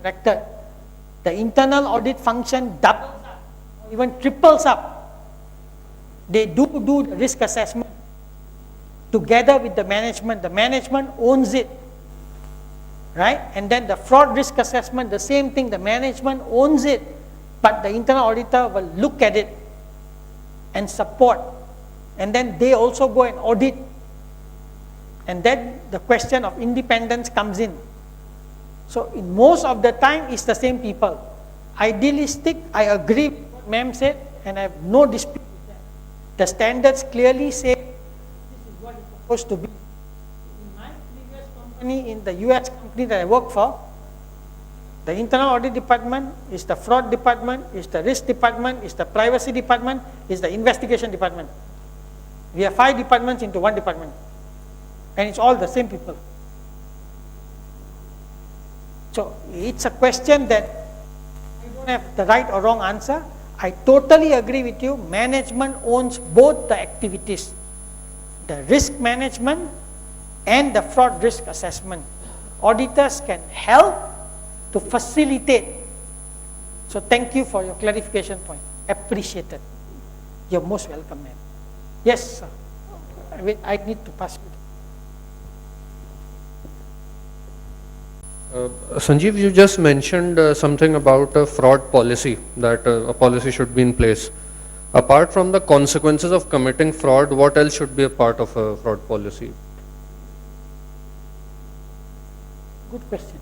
corrected, the internal audit function doubles up, or even triples up. They do the risk assessment together with the management. The management owns it, right? And then the fraud risk assessment, the same thing, the management owns it, but the internal auditor will look at it and support. And then they also go and audit. And then the question of independence comes in. So in most of the time, it's the same people. Idealistic, I agree with what ma'am said, and I have no dispute with that. The standards clearly say this is what it's supposed to be. In my previous company, in the US company that I work for, the internal audit department is the fraud department, is the risk department, is the privacy department, is the investigation department. We have 5 departments into 1 department. And it's all the same people. So it's a question that I don't have the right or wrong answer. I totally agree with you. Management owns both the activities, the risk management and the fraud risk assessment. Auditors can help to facilitate. So thank you for your clarification point. Appreciated. You're most welcome, ma'am. Yes, sir. I need to pass you. Sanjeev, you just mentioned something about a fraud policy, that a policy should be in place. Apart from the consequences of committing fraud, what else should be a part of a fraud policy? Good question.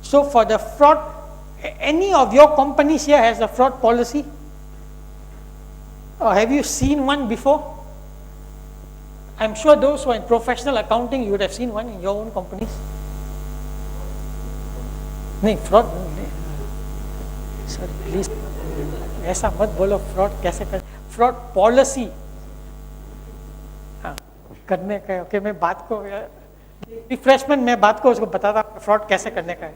So for the fraud, any of your companies here has a fraud policy? Or have you seen one before? I'm sure those who are in professional accounting, you would have seen one in your own companies. नहीं fraud sorry please ऐसा मत बोलो fraud कैसे कर fraud policy हाँ करने का है ओके मैं बात को रिफ्रेशमेंट में बात को उसको बताता फ्रॉड कैसे करने का है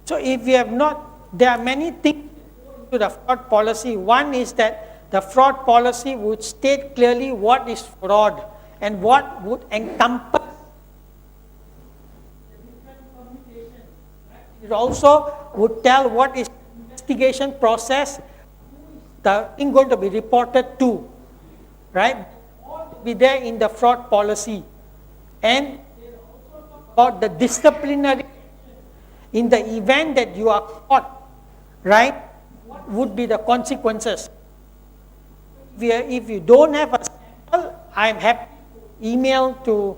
so if we have not there are many things to the fraud policy. One is that the fraud policy would state clearly what is fraud and what would encompass. It also would tell what is investigation process, the thing going to be reported to, right? All will be there in the fraud policy. And about the disciplinary, in the event that you are caught, right? What would be the consequences? If you don't have a sample, I am happy to email to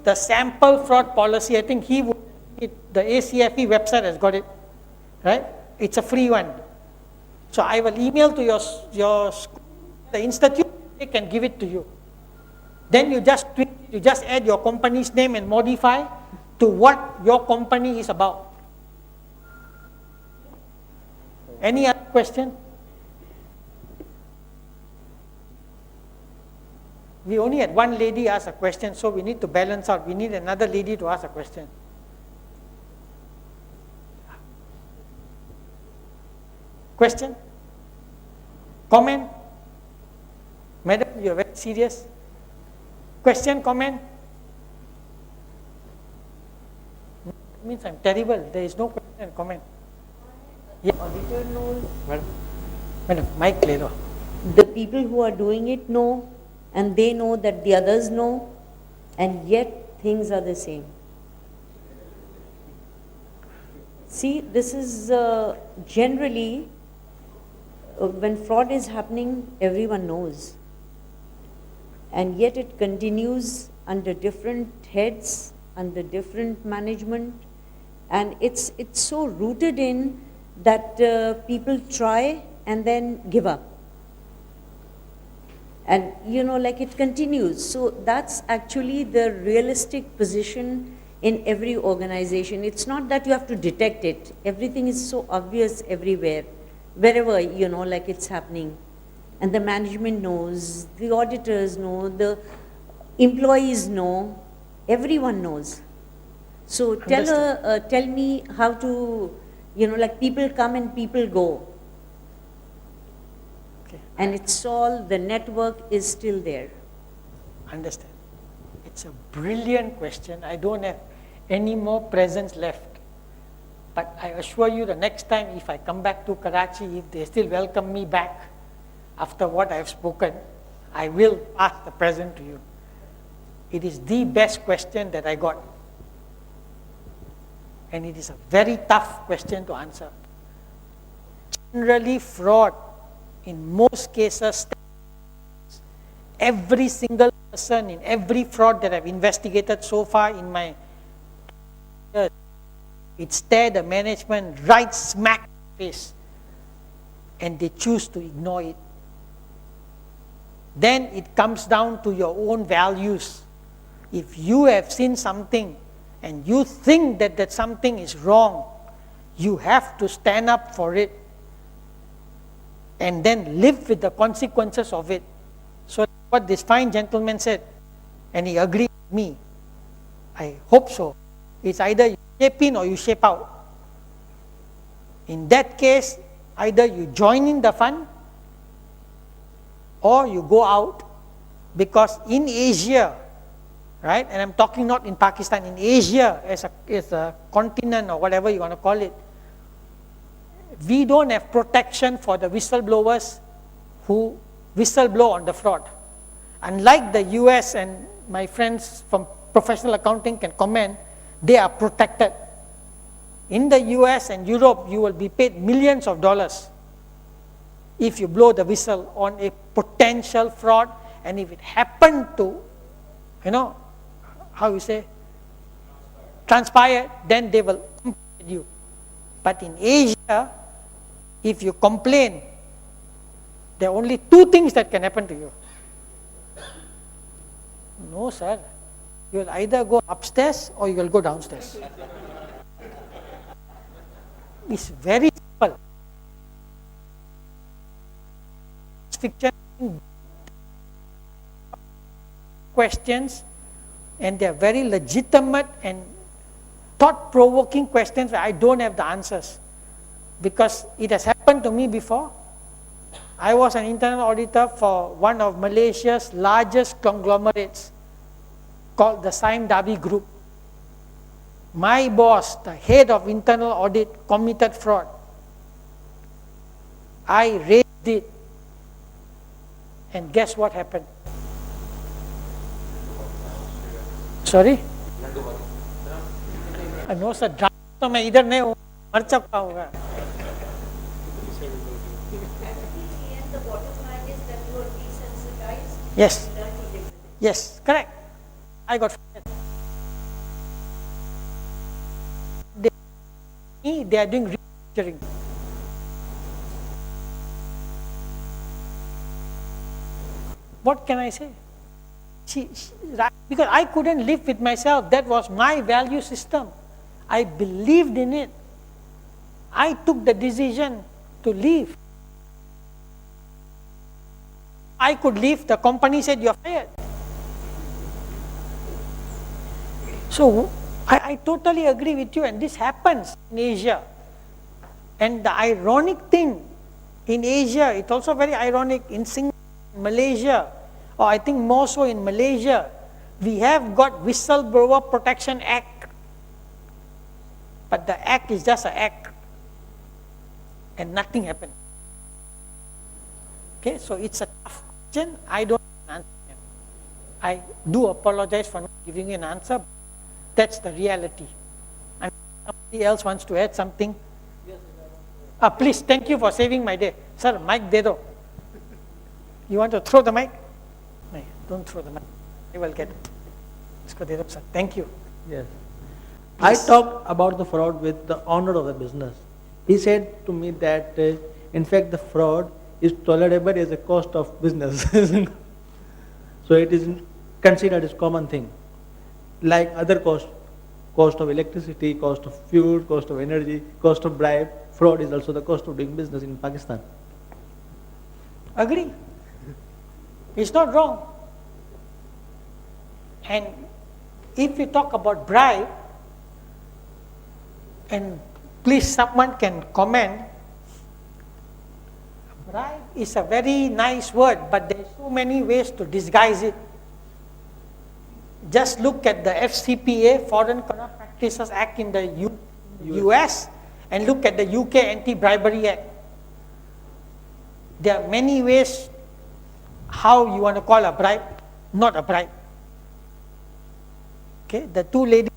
the sample fraud policy. I think the ACFE website has got it, right? It's a free one. So I will email to your school, the institute, they can give it to you. Then you just tweak, you just add your company's name and modify to what your company is about. Any other question? We only had one lady ask a question, so we need to balance out. We need another lady to ask a question. Question? Comment? Madam, you are very serious. Question, comment? It means I'm terrible. There is no question and comment. Yeah. Auditor knows. Madam, mic le lo. The people who are doing it know, and they know that the others know, and yet things are the same. See, this is generally, when fraud is happening, everyone knows. And yet it continues under different heads, under different management, and it's so rooted in that people try and then give up. And like it continues. So that's actually the realistic position in every organization. It's not that you have to detect it. Everything is so obvious everywhere, wherever, like it's happening. And the management knows, the auditors know, the employees know, everyone knows. So tell me how to, like people come and people go. And it's all, the network is still there. Understand. It's a brilliant question. I don't have any more presents left. But I assure you the next time if I come back to Karachi, if they still welcome me back after what I have spoken, I will pass the present to you. It is the best question that I got. And it is a very tough question to answer. Generally, fraud, in most cases, every single person in every fraud that I've investigated so far in my years, it stared the management right smack in the face, and they choose to ignore it. Then it comes down to your own values. If you have seen something and you think that that something is wrong, you have to stand up for it and then live with the consequences of it. So what this fine gentleman said, and he agreed with me, I hope so, it's either you shape in or you shape out. In that case, either you join in the fun or you go out, because in Asia, right, and I'm talking not in Pakistan, in Asia as a continent or whatever you want to call it, we don't have protection for the whistleblowers who whistleblow on the fraud. Unlike the US, and my friends from professional accounting can comment, they are protected. In the US and Europe, you will be paid millions of dollars if you blow the whistle on a potential fraud, and if it happened to, transpire, then they will compensate you. But in Asia, if you complain, there are only two things that can happen to you. No, sir. You will either go upstairs or you will go downstairs. It's very simple. Fiction questions, and they are very legitimate and thought-provoking questions where I don't have the answers, because it has happened to me before. I was an internal auditor for one of Malaysia's largest conglomerates called the Sime Darby Group. My boss, the head of internal audit, committed fraud. I raised it, and guess what happened? Sorry? No, sir, drama तो मैं इधर नहीं हूँ, मर चुका हूँ. The bottom line is that you are desensitized. Yes. Yes, correct. I got fired. They are doing restructuring. What can I say? Because I couldn't live with myself. That was my value system. I believed in it. I took the decision to leave. I could leave. The company said, you're fired. So, I totally agree with you, and this happens in Asia. And the ironic thing, in Asia, it's also very ironic, in Singapore, Malaysia, or I think more so in Malaysia, we have got Whistleblower Protection Act. But the act is just an act, and nothing happened. Okay, so it's a tough question. I don't answer them. I do apologize for not giving you an answer. That's the reality. And somebody else wants to add something? Please, thank you for saving my day. Sir, mic de do. You want to throw the mic? No, don't throw the mic. I will get it. Isko de do, sir. Thank you. Yes. Please. I talked about the fraud with the owner of the business. He said to me that, in fact, the fraud is tolerable as a cost of business. So it is considered as common thing. Like other cost of electricity, cost of fuel, cost of energy, cost of bribe, fraud is also the cost of doing business in Pakistan. Agree. It's not wrong. And if we talk about bribe, and please someone can comment, bribe is a very nice word, but there are so many ways to disguise it. Just look at the FCPA, Foreign Corrupt Practices Act in the US, and look at the UK Anti-Bribery Act. There are many ways how you want to call a bribe, not a bribe. Okay, the two ladies,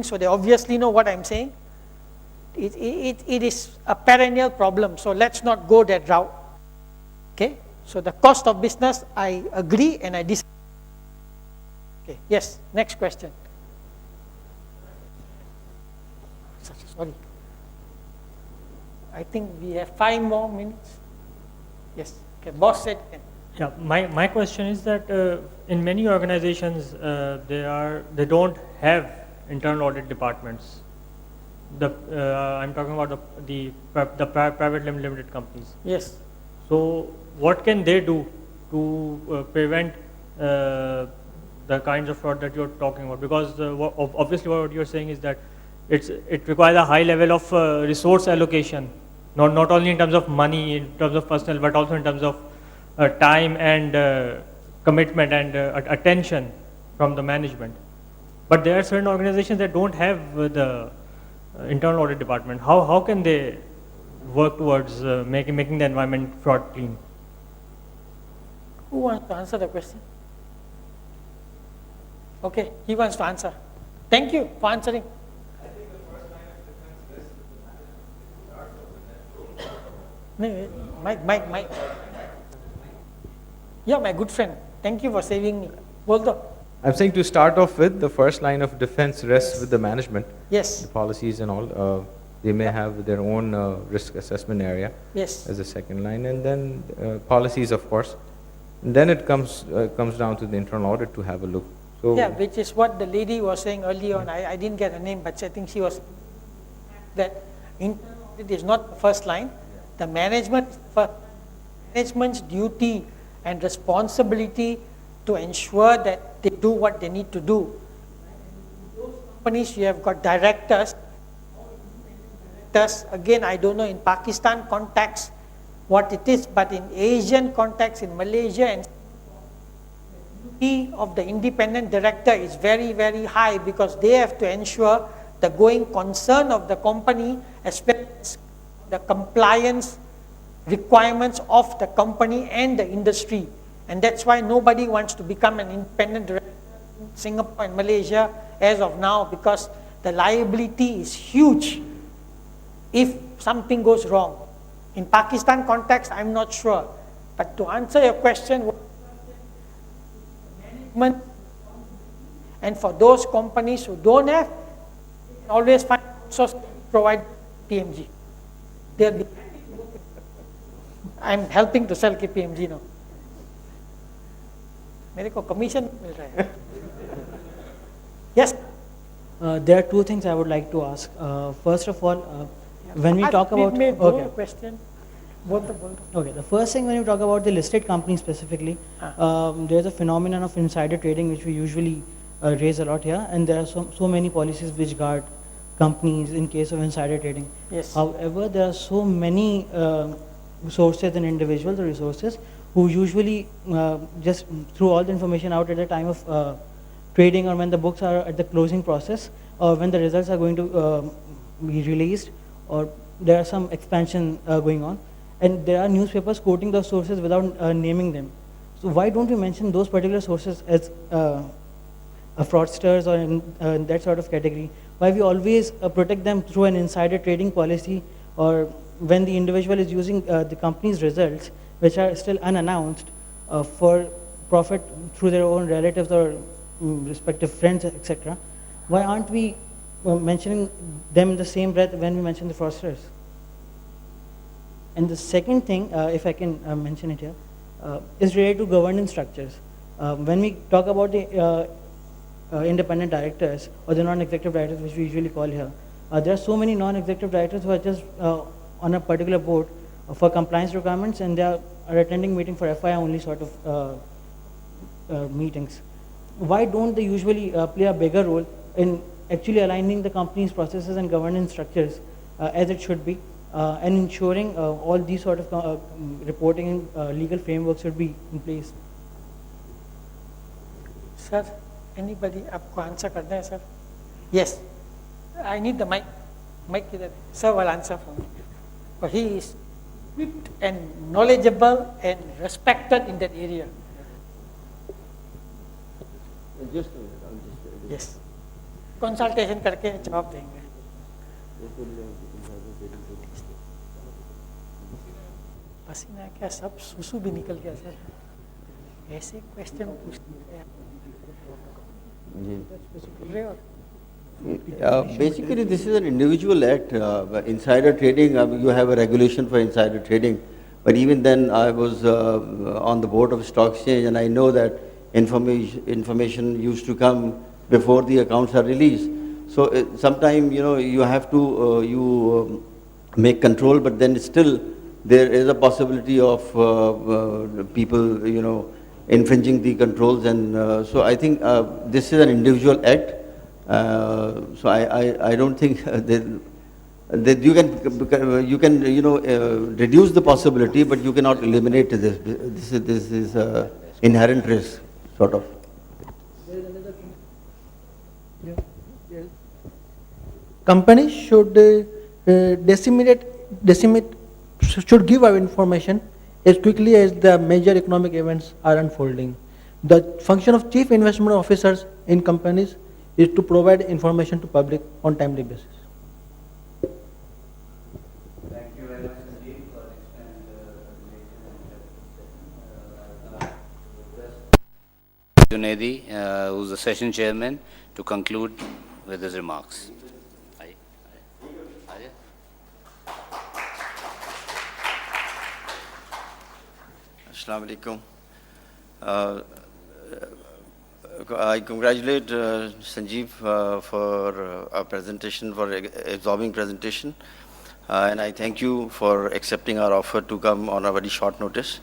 so they obviously know what I'm saying. It is a perennial problem, so let's not go that route. Okay, so the cost of business, I agree and I disagree. Okay, yes, next question. Sorry. I think we have 5 more minutes. Yes, okay, boss said 10. Yeah, my question is that in many organizations they don't have internal audit departments. I'm talking about the private limited companies. Yes. So what can they do to prevent the kinds of fraud that you're talking about? Because obviously what you're saying is that it requires a high level of resource allocation, not only in terms of money, in terms of personnel, but also in terms of time and commitment and attention from the management. But there are certain organizations that don't have the internal audit department. How can they work towards making the environment fraud clean? Who wants to answer the question? Okay, he wants to answer. Thank you for answering. Mike. Yeah, my good friend. Thank you for saving me. Boldo. I'm saying to start off with, the first line of defense rests with the management. Yes. The policies and all, they may have their own risk assessment area. Yes. As a second line, and then policies, of course. And then it comes down to the internal audit to have a look. So yeah, which is what the lady was saying earlier on. I didn't get her name, but I think she was that internal audit is not the first line. The management's duty and responsibility to ensure that they do what they need to do. In those companies, you have got directors. Again, I don't know in Pakistan context what it is, but in Asian context, in Malaysia, and the duty of the independent director is very, very high because they have to ensure the going concern of the company, especially the compliance requirements of the company and the industry. And that's why nobody wants to become an independent director in Singapore and Malaysia as of now, because the liability is huge if something goes wrong. In Pakistan context, I'm not sure. But to answer your question, management, and for those companies who don't have, always find source provide PMG. They'll be. I'm helping to sell KPMG now. मेरे को commission मिल रहा है. Yes. There are two things I would like to ask. First of all, when we talk about question, okay, the first thing when we talk about the listed company specifically, there's a phenomenon of insider trading which we usually raise a lot here, and there are so many policies which guard companies in case of insider trading. Yes. However, there are so many sources and individuals or resources who usually just throw all the information out at the time of trading, or when the books are at the closing process, or when the results are going to be released, or there are some expansion going on, and there are newspapers quoting those sources without naming them. So why don't we mention those particular sources as fraudsters or in that sort of category? Why we always protect them through an insider trading policy, or when the individual is using the company's results, which are still unannounced, for profit through their own relatives or respective friends, etc. Why aren't we mentioning them in the same breath when we mention the fraudsters? And the second thing, if I can mention it here, is related to governance structures. When we talk about the independent directors or the non-executive directors, which we usually call here, there are so many non-executive directors who are just on a particular board for compliance requirements, and they are attending meeting for FI only sort of meetings. Why don't they usually play a bigger role in actually aligning the company's processes and governance structures as it should be, and ensuring all these sort of reporting and legal frameworks should be in place? Sir, Anybody आपको answer करना है sir? Yes, I need the mic. Mic किधर है? Sir will answer for me. But he is equipped and knowledgeable and respected in that area. Just a minute, I'll just. Yes. Consultation करके जवाब देंगे. पसीना क्या सब सुसु भी निकल गया सर. ऐसे क्वेश्चन पूछते हैं. Basically, this is an individual act. Insider trading, you have a regulation for insider trading. But even then, I was on the board of stock exchange, and I know that information used to come before the accounts are released. So sometime, you have to make control, but then still there is a possibility of people, infringing the controls, and so I think this is an individual act. So I don't think that you can reduce the possibility, but you cannot eliminate this. This is inherent risk, sort of. Companies should should give our information as quickly as the major economic events are unfolding. The function of chief investment officers in companies is to provide information to public on timely basis. Thank you very much, Sanjeev, for explaining the Junaidi, who's the session chairman, to conclude with his remarks. Assalamu alaikum. I congratulate Sanjeev for our presentation, for absorbing presentation, and I thank you for accepting our offer to come on a very short notice.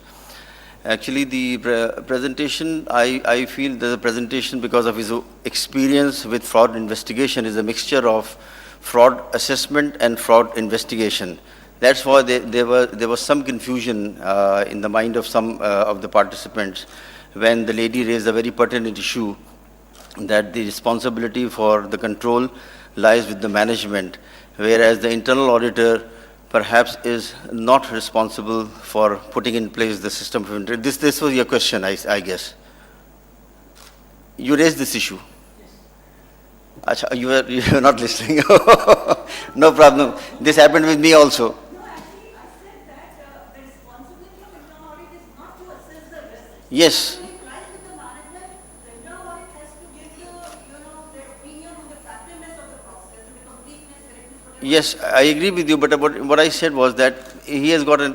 Actually, the presentation, I feel the presentation, because of his experience with fraud investigation, is a mixture of fraud assessment and fraud investigation. That's why there was some confusion in the mind of some of the participants when the lady raised a very pertinent issue that the responsibility for the control lies with the management, whereas the internal auditor perhaps is not responsible for putting in place the system of control. This was your question, I guess. You raised this issue. Achha, you were not listening. No problem. This happened with me also. Yes. Yes, I agree with you, but what I said was that he has got a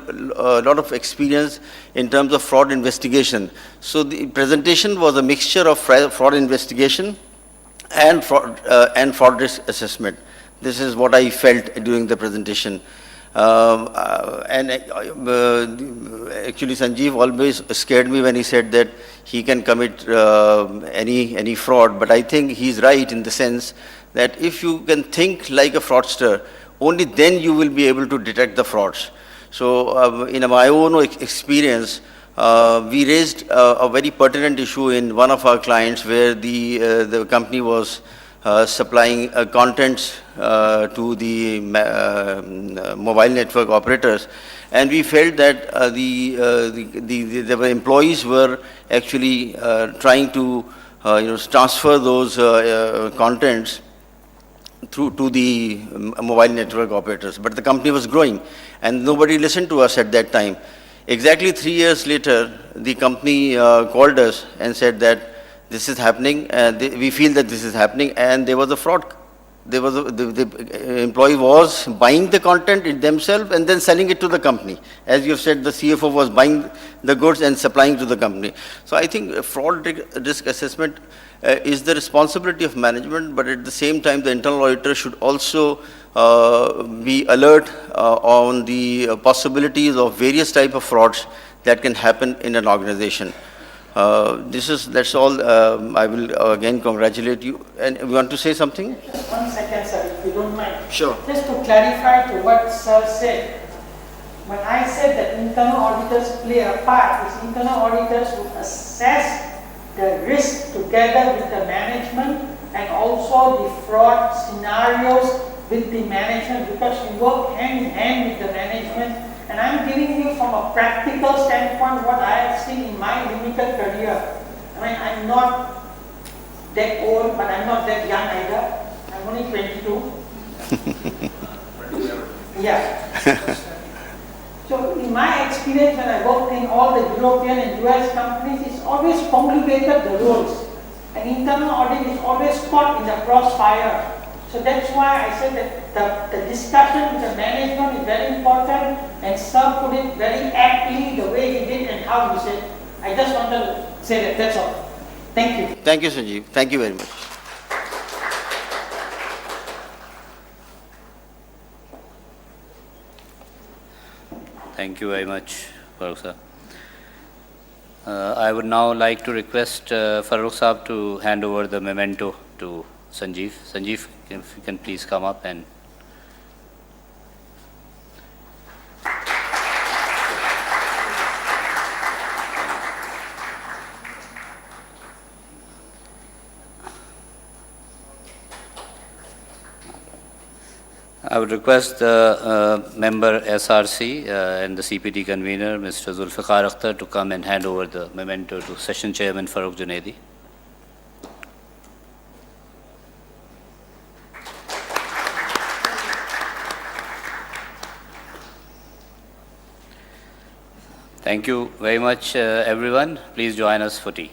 lot of experience in terms of fraud investigation. So the presentation was a mixture of fraud investigation and fraud risk assessment. This is what I felt during the presentation. Actually, Sanjeev always scared me when he said that he can commit any fraud, but I think he's right in the sense that if you can think like a fraudster, only then you will be able to detect the frauds. So in my own experience, we raised a very pertinent issue in one of our clients where the company was supplying contents to the mobile network operators, and we felt that the employees were actually trying to transfer those contents through to the mobile network operators, but the company was growing and nobody listened to us at that time. Exactly 3 years later, the company called us and said that this is happening, we feel that this is happening, and there was a fraud. There was the employee was buying the content themselves and then selling it to the company. As you have said, the CFO was buying the goods and supplying to the company. So I think fraud risk assessment is the responsibility of management, but at the same time, the internal auditor should also be alert on the possibilities of various types of frauds that can happen in an organization. That's all. I will again congratulate you. And you want to say something? 1 second, sir, if you don't mind. Sure. Just to clarify to what sir said, when I said that internal auditors play a part, is internal auditors would assess the risk together with the management and also the fraud scenarios with the management, because we work hand in hand with the management. And I'm giving you from a practical standpoint what I have seen in my limited career. I mean, I'm not that old, but I'm not that young either. I'm only 22. Yeah. So in my experience when I worked in all the European and US companies, it's always complicated the rules. And internal audit is always caught in the crossfire. So that's why I said that the discussion with the management is very important, and Sir put it very aptly the way he did and how he said. I just want to say that, that's all. Thank you. Thank you, Sanjeev. Thank you very much. Thank you very much, Farooq sir. I would now like to request Farooq Saab to hand over the memento to Sanjeev. Sanjeev, if you can please come up and I would request the member SRC and the CPT convener, Mr. Zulfiqar Akhtar, to come and hand over the memento to Session Chairman Farooq Junaidi. Thank you very much, everyone. Please join us for tea.